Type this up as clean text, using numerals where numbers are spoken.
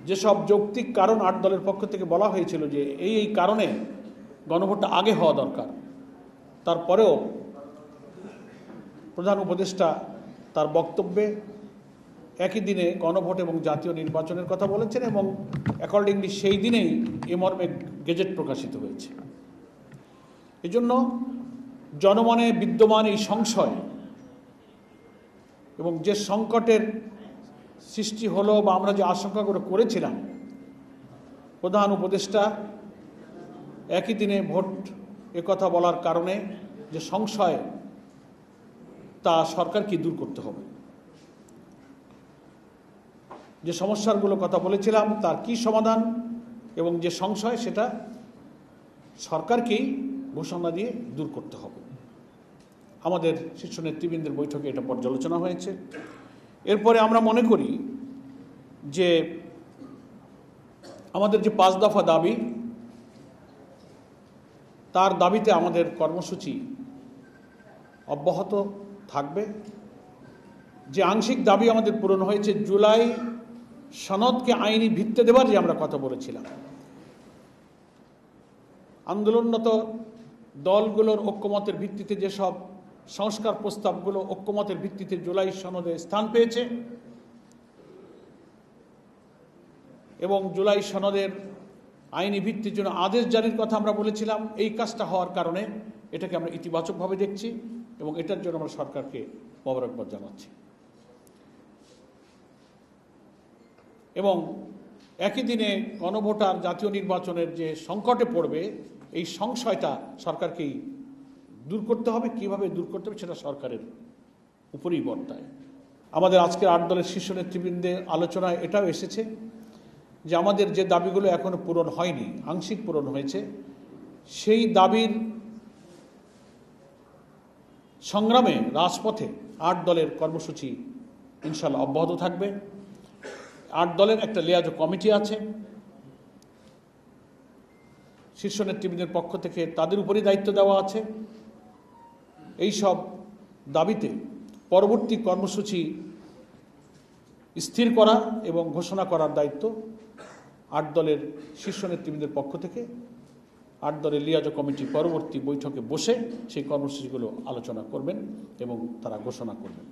যেসব যৌক্তিক কারণ ৮ দলের পক্ষ থেকে বলা হয়েছিল যে এই কারণে গণভোটটা আগে হওয়া দরকার, তারপরেও প্রধান উপদেষ্টা তার বক্তব্যে একই দিনে গণভোট এবং জাতীয় নির্বাচনের কথা বলেছেন এবং অ্যাকর্ডিংলি সেই দিনেই এ মর্মে গেজেট প্রকাশিত হয়েছে। এজন্য জনমনে বিদ্যমান এই সংশয় এবং যে সংকটের সৃষ্টি হলো বা আমরা যে আশঙ্কাগুলো করেছিলাম, প্রধান উপদেষ্টা একই দিনে ভোট একথা বলার কারণে যে সংশয়, তা সরকারকে দূর করতে হবে। যে সমস্যাগুলো কথা বলেছিলাম তার কি সমাধান এবং যে সংশয়, সেটা সরকারকেই ঘোষণা দিয়ে দূর করতে হবে। আমাদের শীর্ষ নেতৃবৃন্দের বৈঠকে এটা পর্যালোচনা হয়েছে। এরপরে আমরা মনে করি যে আমাদের যে 5 দফা দাবি, তার দাবিতে আমাদের কর্মসূচি অব্যাহত থাকবে। যে আংশিক দাবি আমাদের পূরণ হয়েছে, জুলাই সনদকে আইনি ভিত্তি দেবার যে আমরা কথা বলেছিলাম, আন্দোলনরত দলগুলোর ঐক্যমতের ভিত্তিতে যেসব সংস্কার প্রস্তাবগুলো ঐক্যমতের ভিত্তিতে জুলাই সনদে স্থান পেয়েছে এবং জুলাই সনদের আইনি ভিত্তির জন্য আদেশ জারির কথা আমরা বলেছিলাম, এই কাজটা হওয়ার কারণে এটাকে আমরা ইতিবাচকভাবে দেখছি এবং এটার জন্য আমরা সরকারকে মোবারকবাদ জানাচ্ছি। এবং একই দিনে গণভোটার জাতীয় নির্বাচনের যে সংকটে পড়বে, এই সংশয়টা সরকারকেই দূর করতে হবে। কিভাবে দূর করতে হবে সেটা সরকারের উপরেই বর্তায়। আমাদের আজকের 8 দলের শীর্ষ নেতৃবৃন্দের আলোচনায় এটাও এসেছে যে আমাদের যে দাবিগুলো এখনো পূরণ হয়নি, আংশিক পূরণ হয়েছে, সেই দাবির সংগ্রামে রাজপথে 8 দলের কর্মসূচি ইনশাআল্লাহ অব্যাহত থাকবে। 8 দলের একটা লিয়াজো কমিটি আছে, শীর্ষ নেতৃবৃন্দের পক্ষ থেকে তাদের উপরই দায়িত্ব দেওয়া আছে। এই সব দাবিতে পরবর্তী কর্মসূচি স্থির করা এবং ঘোষণা করার দায়িত্ব 8 দলের শীর্ষ নেতৃবৃন্দের পক্ষ থেকে 8 দলের লিয়াজো কমিটি পরবর্তী বৈঠকে বসে সেই কর্মসূচিগুলো আলোচনা করবেন এবং তারা ঘোষণা করবেন।